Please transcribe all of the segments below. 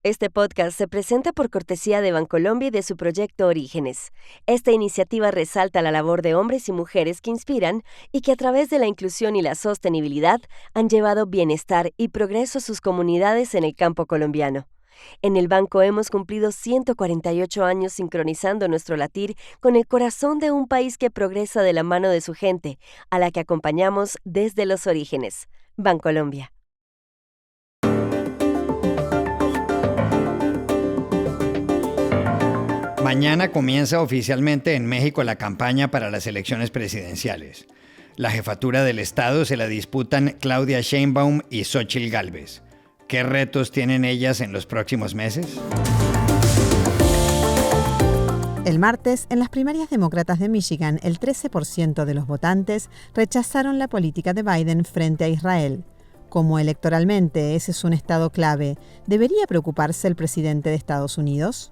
Este podcast se presenta por cortesía de Bancolombia y de su proyecto Orígenes. Esta iniciativa resalta la labor de hombres y mujeres que inspiran y que a través de la inclusión y la sostenibilidad han llevado bienestar y progreso a sus comunidades en el campo colombiano. En el banco hemos cumplido 148 años sincronizando nuestro latir con el corazón de un país que progresa de la mano de su gente, a la que acompañamos desde los orígenes. Bancolombia. Mañana comienza oficialmente en México la campaña para las elecciones presidenciales. La jefatura del Estado se la disputan Claudia Sheinbaum y Xóchitl Gálvez. ¿Qué retos tienen ellas en los próximos meses? El martes, en las primarias demócratas de Michigan, el 13% de los votantes rechazaron la política de Biden frente a Israel. Como electoralmente ese es un estado clave, ¿debería preocuparse el presidente de Estados Unidos?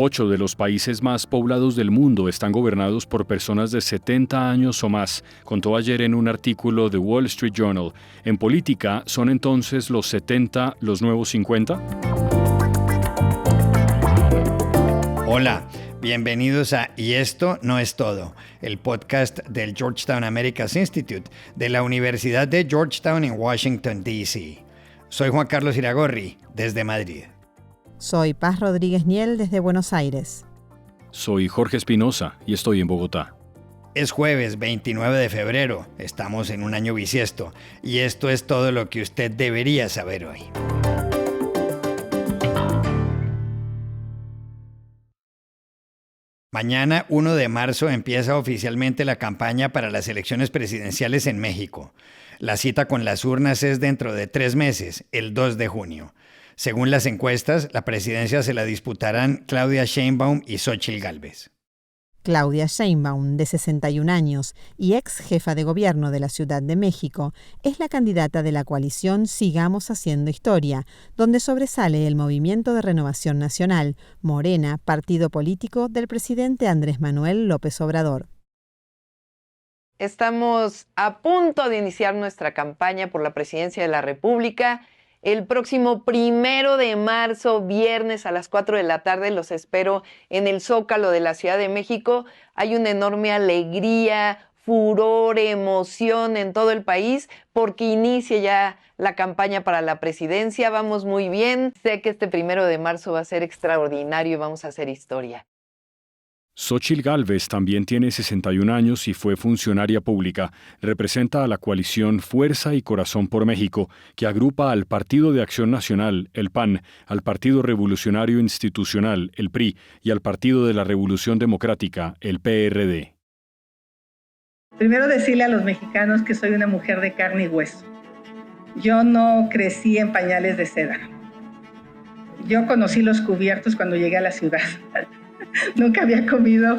8 de los países más poblados del mundo están gobernados por personas de 70 años o más, contó ayer en un artículo de Wall Street Journal. En política, ¿son entonces los 70 los nuevos 50? Hola, bienvenidos a Y esto no es todo, el podcast del Georgetown Americas Institute de la Universidad de Georgetown en Washington, D.C. Soy Juan Carlos Iragorri, desde Madrid. Soy Paz Rodríguez Niel desde Buenos Aires. Soy Jorge Espinosa y estoy en Bogotá. Es jueves 29 de febrero, estamos en un año bisiesto y esto es todo lo que usted debería saber hoy. Mañana, 1 de marzo, empieza oficialmente la campaña para las elecciones presidenciales en México. La cita con las urnas es dentro de 3 meses, el 2 de junio. Según las encuestas, la presidencia se la disputarán Claudia Sheinbaum y Xóchitl Gálvez. Claudia Sheinbaum, de 61 años y ex jefa de gobierno de la Ciudad de México, es la candidata de la coalición Sigamos Haciendo Historia, donde sobresale el Movimiento de Renovación Nacional, Morena, partido político del presidente Andrés Manuel López Obrador. Estamos a punto de iniciar nuestra campaña por la presidencia de la República. El próximo 1 de marzo, viernes a las 4 de la tarde, los espero en el Zócalo de la Ciudad de México. Hay una enorme alegría, furor, emoción en todo el país porque inicia ya la campaña para la presidencia. Vamos muy bien. Sé que este 1 de marzo va a ser extraordinario y vamos a hacer historia. Xóchitl Gálvez también tiene 61 años y fue funcionaria pública. Representa a la coalición Fuerza y Corazón por México, que agrupa al Partido de Acción Nacional, el PAN, al Partido Revolucionario Institucional, el PRI, y al Partido de la Revolución Democrática, el PRD. Primero decirle a los mexicanos que soy una mujer de carne y hueso. Yo no crecí en pañales de seda. Yo conocí los cubiertos cuando llegué a la ciudad. Nunca había comido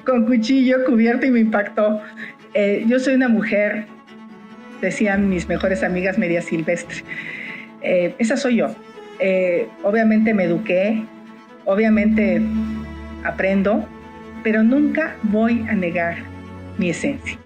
con cuchillo cubierto y me impactó. Yo soy una mujer, decían mis mejores amigas, media silvestre. Esa soy yo. Obviamente me eduqué, obviamente aprendo, pero nunca voy a negar mi esencia.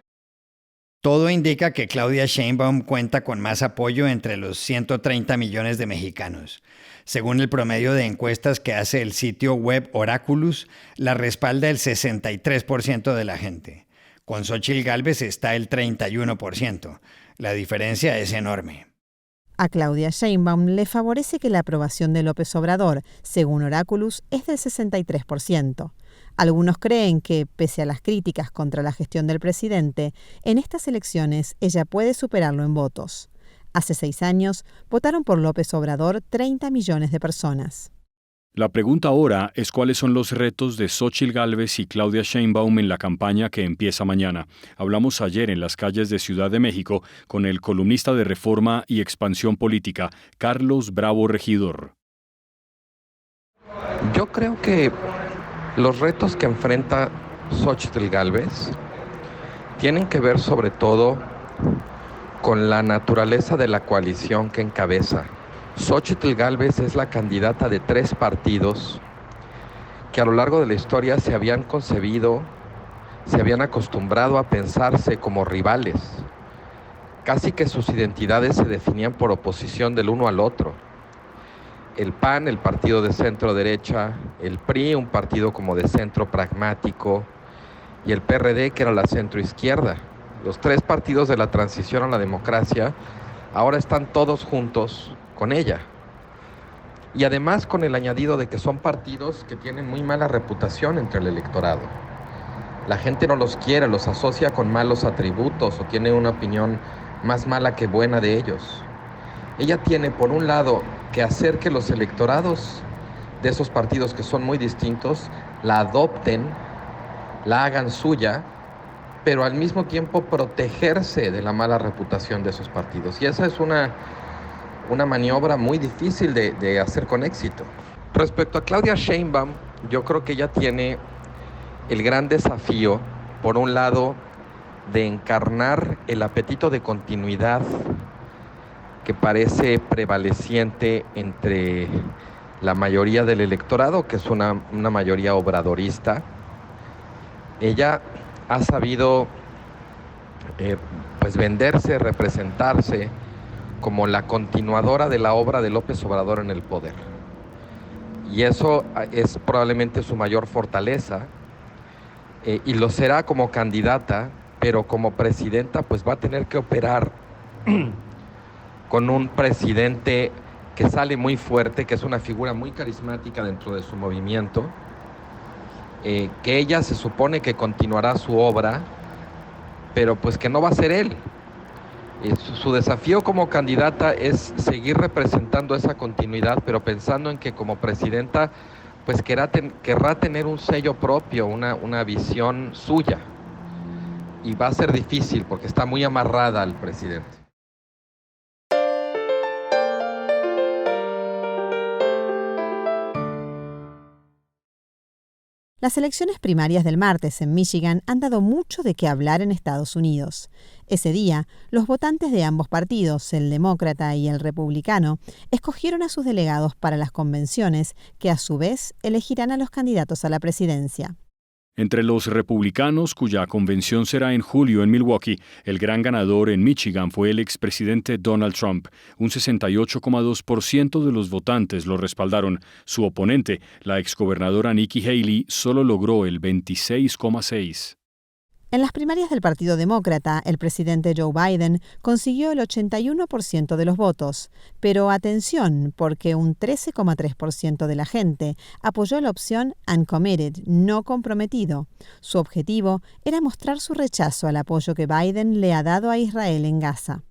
Todo indica que Claudia Sheinbaum cuenta con más apoyo entre los 130 millones de mexicanos. Según el promedio de encuestas que hace el sitio web Oráculos, la respalda el 63% de la gente. Con Xóchitl Gálvez está el 31%. La diferencia es enorme. A Claudia Sheinbaum le favorece que la aprobación de López Obrador, según Oráculos, es del 63%. Algunos creen que, pese a las críticas contra la gestión del presidente, en estas elecciones ella puede superarlo en votos. Hace 6 años, votaron por López Obrador 30 millones de personas. La pregunta ahora es cuáles son los retos de Xóchitl Gálvez y Claudia Sheinbaum en la campaña que empieza mañana. Hablamos ayer en las calles de Ciudad de México con el columnista de Reforma y Expansión Política, Carlos Bravo Regidor. Yo creo que los retos que enfrenta Xóchitl Gálvez tienen que ver sobre todo con la naturaleza de la coalición que encabeza. Xóchitl Gálvez es la candidata de 3 partidos que a lo largo de la historia se habían concebido, se habían acostumbrado a pensarse como rivales. Casi que sus identidades se definían por oposición del uno al otro. el PAN, el partido de centro derecha, el PRI, un partido como de centro pragmático, y el PRD, que era la centro izquierda. Los tres partidos de la transición a la democracia ahora están todos juntos con ella. Y además con el añadido de que son partidos que tienen muy mala reputación entre el electorado. La gente no los quiere, los asocia con malos atributos o tiene una opinión más mala que buena de ellos. Ella tiene, por un lado, que hacer que los electorados de esos partidos que son muy distintos la adopten, la hagan suya, pero al mismo tiempo protegerse de la mala reputación de esos partidos. Y esa es una maniobra muy difícil de hacer con éxito. Respecto a Claudia Sheinbaum, yo creo que ella tiene el gran desafío, por un lado, de encarnar el apetito de continuidad que parece prevaleciente entre la mayoría del electorado, que es una mayoría obradorista. Ella ha sabido venderse, representarse como la continuadora de la obra de López Obrador en el poder. Y eso es probablemente su mayor fortaleza, y lo será como candidata, pero como presidenta pues va a tener que operar con un presidente que sale muy fuerte, que es una figura muy carismática dentro de su movimiento, que ella se supone que continuará su obra, pero pues que no va a ser él. Su desafío como candidata es seguir representando esa continuidad, pero pensando en que como presidenta pues querrá tener un sello propio, una visión suya. Y va a ser difícil porque está muy amarrada al presidente. Las elecciones primarias del martes en Michigan han dado mucho de qué hablar en Estados Unidos. Ese día, los votantes de ambos partidos, el demócrata y el republicano, escogieron a sus delegados para las convenciones, que a su vez elegirán a los candidatos a la presidencia. Entre los republicanos, cuya convención será en julio en Milwaukee, el gran ganador en Michigan fue el expresidente Donald Trump. Un 68,2% de los votantes lo respaldaron. Su oponente, la exgobernadora Nikki Haley, solo logró el 26,6%. En las primarias del Partido Demócrata, el presidente Joe Biden consiguió el 81% de los votos. Pero atención, porque un 13,3% de la gente apoyó la opción uncommitted, no comprometido. Su objetivo era mostrar su rechazo al apoyo que Biden le ha dado a Israel en Gaza.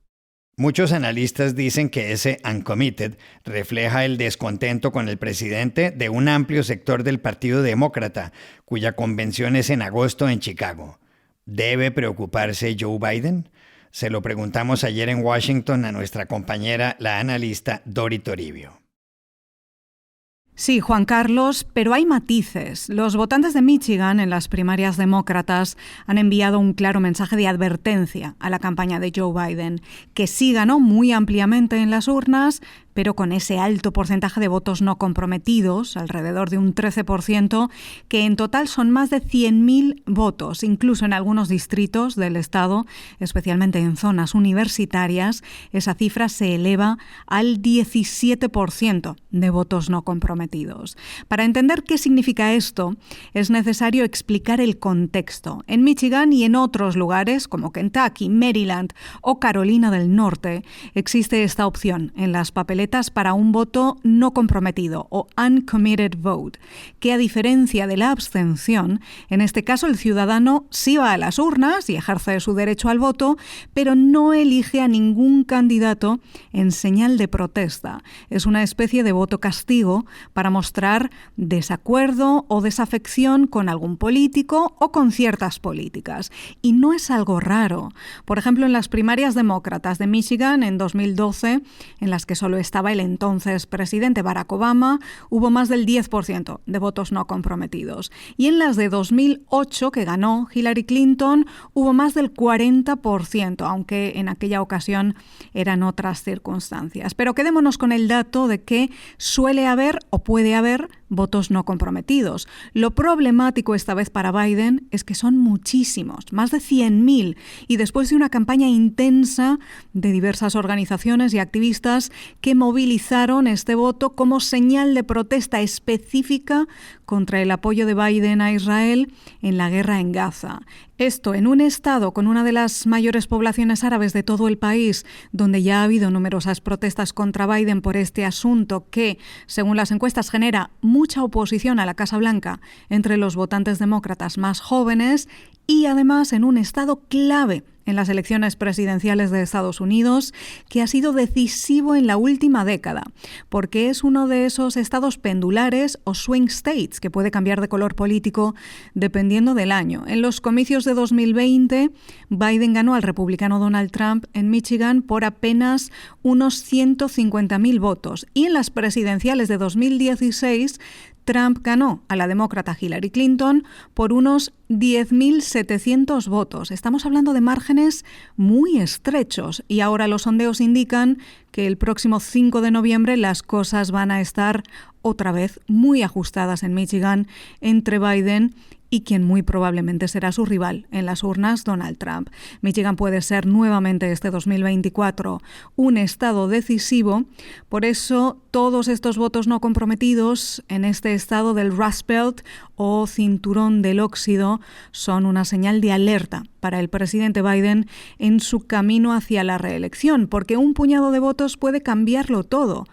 Muchos analistas dicen que ese uncommitted refleja el descontento con el presidente de un amplio sector del Partido Demócrata, cuya convención es en agosto en Chicago. ¿Debe preocuparse Joe Biden? Se lo preguntamos ayer en Washington a nuestra compañera, la analista Dori Toribio. Sí, Juan Carlos, pero hay matices. Los votantes de Michigan en las primarias demócratas han enviado un claro mensaje de advertencia a la campaña de Joe Biden, que sí ganó muy ampliamente en las urnas, pero con ese alto porcentaje de votos no comprometidos, alrededor de un 13%, que en total son más de 100.000 votos, incluso en algunos distritos del estado, especialmente en zonas universitarias, esa cifra se eleva al 17% de votos no comprometidos. Para entender qué significa esto, es necesario explicar el contexto. En Michigan y en otros lugares, como Kentucky, Maryland o Carolina del Norte, existe esta opción en las papeletas para un voto no comprometido o uncommitted vote, que a diferencia de la abstención, en este caso el ciudadano sí va a las urnas y ejerce su derecho al voto, pero no elige a ningún candidato en señal de protesta. Es una especie de voto castigo para mostrar desacuerdo o desafección con algún político o con ciertas políticas. Y no es algo raro. Por ejemplo, en las primarias demócratas de Michigan en 2012, en las que solo estaba el entonces presidente Barack Obama, hubo más del 10% de votos no comprometidos. Y en las de 2008, que ganó Hillary Clinton, hubo más del 40%, aunque en aquella ocasión eran otras circunstancias. Pero quedémonos con el dato de que suele haber o puede haber votos no comprometidos. Lo problemático esta vez para Biden es que son muchísimos, más de 100.000, y después de una campaña intensa de diversas organizaciones y activistas que movilizaron este voto como señal de protesta específica contra el apoyo de Biden a Israel en la guerra en Gaza. Esto en un estado con una de las mayores poblaciones árabes de todo el país, donde ya ha habido numerosas protestas contra Biden por este asunto que, según las encuestas, genera mucha oposición a la Casa Blanca entre los votantes demócratas más jóvenes, y además en un estado clave en las elecciones presidenciales de Estados Unidos, que ha sido decisivo en la última década, porque es uno de esos estados pendulares o swing states que puede cambiar de color político dependiendo del año. En los comicios de 2020, Biden ganó al republicano Donald Trump en Michigan por apenas unos 150.000 votos, y en las presidenciales de 2016, Trump ganó a la demócrata Hillary Clinton por unos 10.700 votos. Estamos hablando de márgenes muy estrechos, y ahora los sondeos indican que el próximo 5 de noviembre las cosas van a estar otra vez muy ajustadas en Michigan entre Biden y quien muy probablemente será su rival en las urnas, Donald Trump. Michigan puede ser nuevamente este 2024 un estado decisivo. Por eso, todos estos votos no comprometidos en este estado del Rust Belt o cinturón del óxido son una señal de alerta para el presidente Biden en su camino hacia la reelección, porque un puñado de votos puede cambiarlo todo.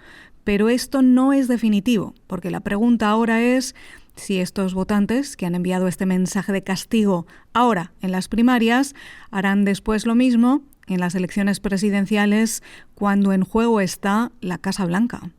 Pero esto no es definitivo, porque la pregunta ahora es si estos votantes que han enviado este mensaje de castigo ahora en las primarias harán después lo mismo en las elecciones presidenciales, cuando en juego está la Casa Blanca.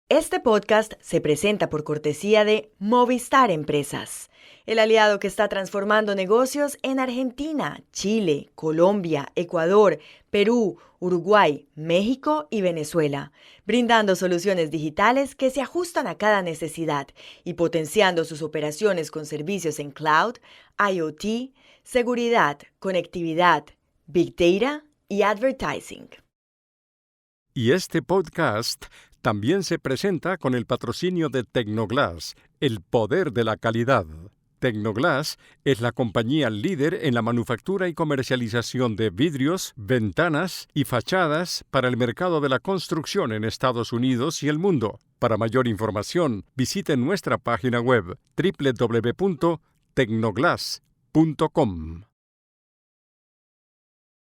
Este podcast se presenta por cortesía de Movistar Empresas, el aliado que está transformando negocios en Argentina, Chile, Colombia, Ecuador, Perú, Uruguay, México y Venezuela, brindando soluciones digitales que se ajustan a cada necesidad y potenciando sus operaciones con servicios en cloud, IoT, seguridad, conectividad, Big Data y advertising. Y este podcast también se presenta con el patrocinio de Tecnoglass, el poder de la calidad. Tecnoglass es la compañía líder en la manufactura y comercialización de vidrios, ventanas y fachadas para el mercado de la construcción en Estados Unidos y el mundo. Para mayor información, visite nuestra página web www.tecnoglass.com.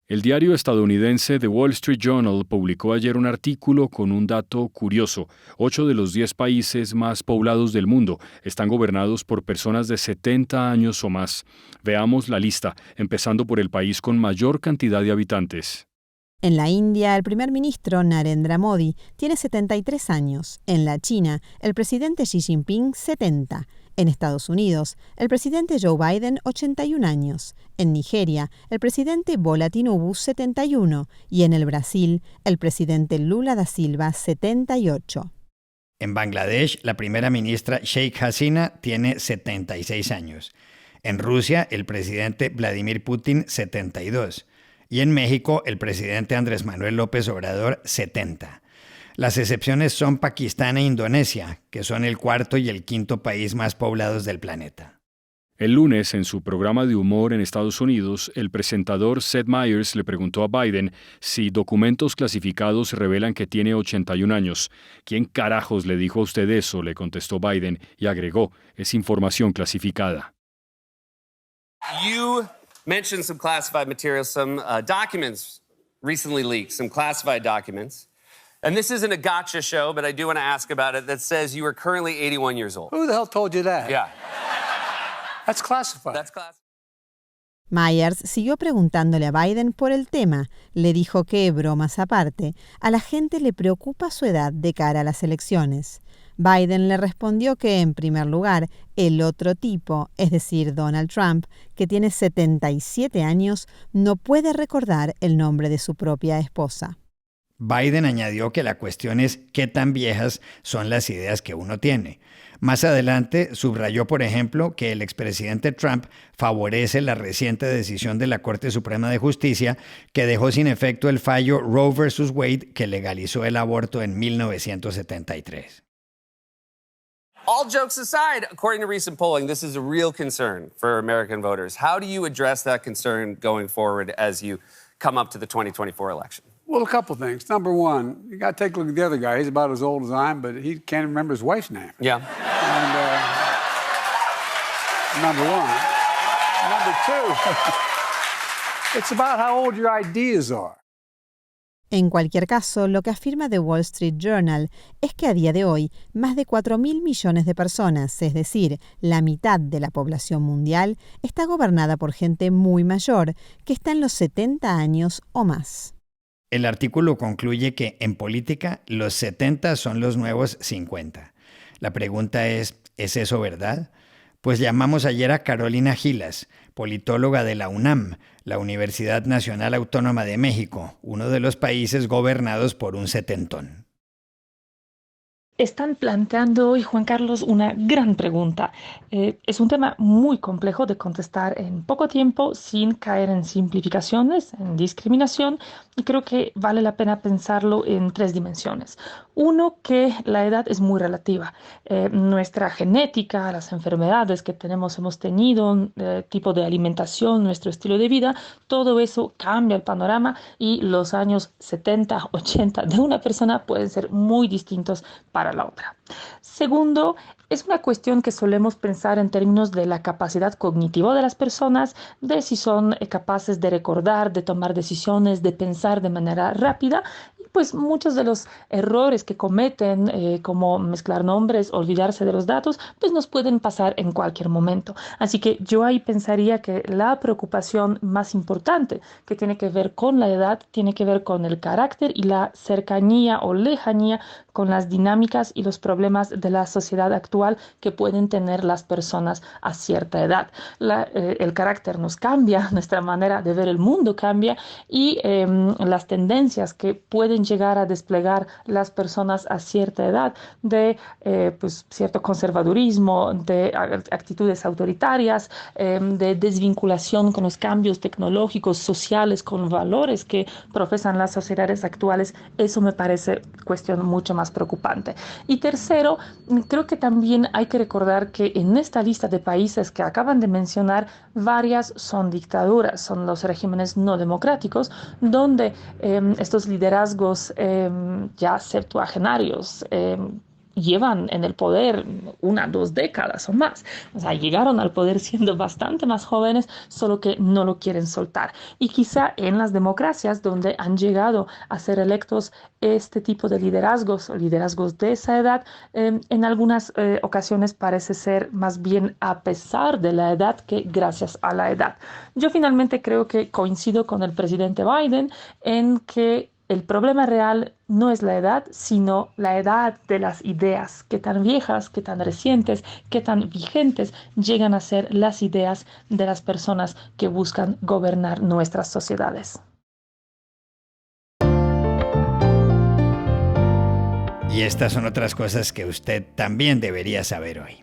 El diario estadounidense The Wall Street Journal publicó ayer un artículo con un dato curioso. 8 de los 10 países más poblados del mundo están gobernados por personas de 70 años o más. Veamos la lista, empezando por el país con mayor cantidad de habitantes. En la India, el primer ministro Narendra Modi tiene 73 años. En la China, el presidente Xi Jinping, 70. En Estados Unidos, el presidente Joe Biden, 81 años. En Nigeria, el presidente Bola Tinubu, 71. Y en el Brasil, el presidente Lula da Silva, 78. En Bangladesh, la primera ministra Sheikh Hasina tiene 76 años. En Rusia, el presidente Vladimir Putin, 72. Y en México, el presidente Andrés Manuel López Obrador, 70. Las excepciones son Pakistán e Indonesia, que son el cuarto y el quinto país más poblados del planeta. El lunes, en su programa de humor en Estados Unidos, el presentador Seth Meyers le preguntó a Biden si documentos clasificados revelan que tiene 81 años. ¿Quién carajos le dijo a usted eso?, le contestó Biden y agregó, es información clasificada. You mentioned some classified materials, some documents recently leaked, some classified documents. And this isn't a gotcha show, but I do want to ask about it, that says you are currently 81 years old. Who the hell told you that? Yeah. That's classified. That's classified. Myers siguió preguntándole a Biden por el tema. Le dijo que, bromas aparte, a la gente le preocupa su edad de cara a las elecciones. Biden le respondió que, en primer lugar, el otro tipo, es decir, Donald Trump, que tiene 77 años, no puede recordar el nombre de su propia esposa. Biden añadió que la cuestión es qué tan viejas son las ideas que uno tiene. Más adelante subrayó, por ejemplo, que el expresidente Trump favorece la reciente decisión de la Corte Suprema de Justicia que dejó sin efecto el fallo Roe vs. Wade que legalizó el aborto en 1973. all jokes aside, according to recent polling, this is a real concern for American voters. How do you address that concern going forward as you come up to the 2024 election? Well, a couple things. Number one, you got to take a look at the other guy. He's about as old as I am, but he can't remember his wife's name. Yeah. And number one. Number two, it's about how old your ideas are. En cualquier caso, lo que afirma The Wall Street Journal es que a día de hoy, más de 4.000 millones de personas, es decir, la mitad de la población mundial, está gobernada por gente muy mayor, que está en los 70 años o más. El artículo concluye que en política los 70 son los nuevos 50. La pregunta ¿es eso verdad? Pues llamamos ayer a Carolina Gilas, politóloga de la UNAM, la Universidad Nacional Autónoma de México, uno de los países gobernados por un setentón. Están planteando hoy, Juan Carlos, una gran pregunta. Es un tema muy complejo de contestar en poco tiempo sin caer en simplificaciones, en discriminación, y creo que vale la pena pensarlo en 3 dimensiones. Uno, que la edad es muy relativa. Nuestra genética, las enfermedades que hemos tenido, tipo de alimentación, nuestro estilo de vida, todo eso cambia el panorama y los años 70, 80 de una persona pueden ser muy distintos para la otra. Segundo, es una cuestión que solemos pensar en términos de la capacidad cognitiva de las personas, de si son capaces de recordar, de tomar decisiones, de pensar de manera rápida. Pues muchos de los errores que cometen, como mezclar nombres, olvidarse de los datos, pues nos pueden pasar en cualquier momento. Así que yo ahí pensaría que la preocupación más importante que tiene que ver con la edad, tiene que ver con el carácter y la cercanía o lejanía con las dinámicas y los problemas de la sociedad actual que pueden tener las personas a cierta edad. El carácter nos cambia, nuestra manera de ver el mundo cambia y las tendencias que pueden llegar a desplegar las personas a cierta edad de cierto conservadurismo, de actitudes autoritarias, de desvinculación con los cambios tecnológicos, sociales, con valores que profesan las sociedades actuales, eso me parece cuestión mucho más preocupante. Y tercero, creo que también hay que recordar que en esta lista de países que acaban de mencionar, varias son dictaduras, son los regímenes no democráticos, donde estos liderazgos ya septuagenarios llevan en el poder 1, 2 décadas o más. O sea, llegaron al poder siendo bastante más jóvenes, solo que no lo quieren soltar. Y quizá en las democracias donde han llegado a ser electos este tipo de liderazgos de esa edad, en algunas ocasiones parece ser más bien a pesar de la edad que gracias a la edad. Yo finalmente creo que coincido con el presidente Biden en que el problema real no es la edad, sino la edad de las ideas. Qué tan viejas, qué tan recientes, qué tan vigentes llegan a ser las ideas de las personas que buscan gobernar nuestras sociedades. Y estas son otras cosas que usted también debería saber hoy.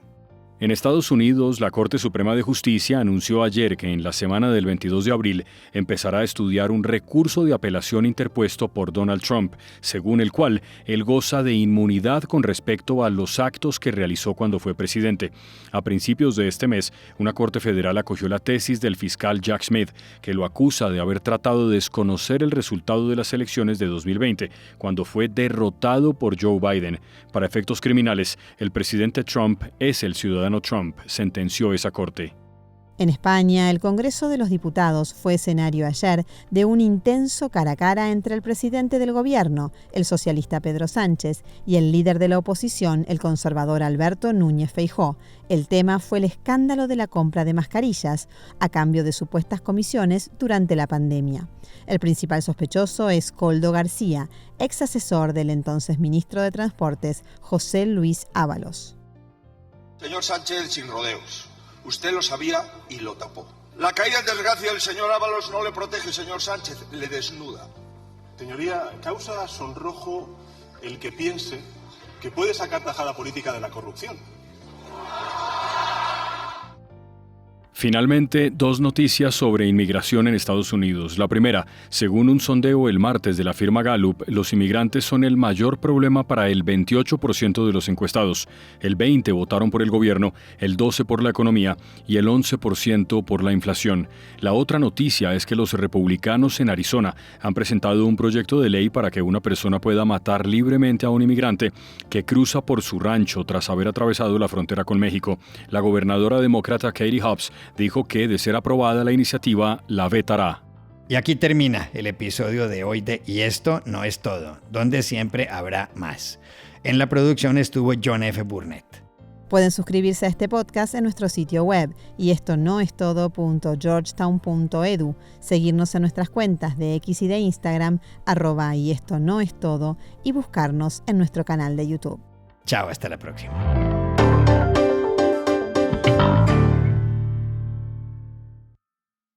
En Estados Unidos, la Corte Suprema de Justicia anunció ayer que en la semana del 22 de abril empezará a estudiar un recurso de apelación interpuesto por Donald Trump, según el cual él goza de inmunidad con respecto a los actos que realizó cuando fue presidente. A principios de este mes, una corte federal acogió la tesis del fiscal Jack Smith, que lo acusa de haber tratado de desconocer el resultado de las elecciones de 2020, cuando fue derrotado por Joe Biden. Para efectos criminales, el presidente Trump es el ciudadano Trump, sentenció esa corte. En España, el Congreso de los Diputados fue escenario ayer de un intenso cara a cara entre el presidente del gobierno, el socialista Pedro Sánchez, y el líder de la oposición, el conservador Alberto Núñez Feijóo. El tema fue el escándalo de la compra de mascarillas, a cambio de supuestas comisiones durante la pandemia. El principal sospechoso es Koldo García, ex asesor del entonces ministro de Transportes, José Luis Ábalos. Señor Sánchez, sin rodeos. Usted lo sabía y lo tapó. La caída en desgracia del señor Ábalos no le protege, señor Sánchez, le desnuda. Señoría, causa sonrojo el que piense que puede sacar tajada política de la corrupción. Finalmente, 2 noticias sobre inmigración en Estados Unidos. La primera, según un sondeo el martes de la firma Gallup, los inmigrantes son el mayor problema para el 28% de los encuestados. El 20% votaron por el gobierno, el 12% por la economía y el 11% por la inflación. La otra noticia es que los republicanos en Arizona han presentado un proyecto de ley para que una persona pueda matar libremente a un inmigrante que cruza por su rancho tras haber atravesado la frontera con México. La gobernadora demócrata Katie Hobbs dijo que, de ser aprobada la iniciativa, la vetará. Y aquí termina el episodio de hoy de Y esto no es todo, donde siempre habrá más. En la producción estuvo John F. Burnett. Pueden suscribirse a este podcast en nuestro sitio web y esto no es todo.georgetown.edu, seguirnos en nuestras cuentas de X y de Instagram, @y esto no es todo, y buscarnos en nuestro canal de YouTube. Chao, hasta la próxima.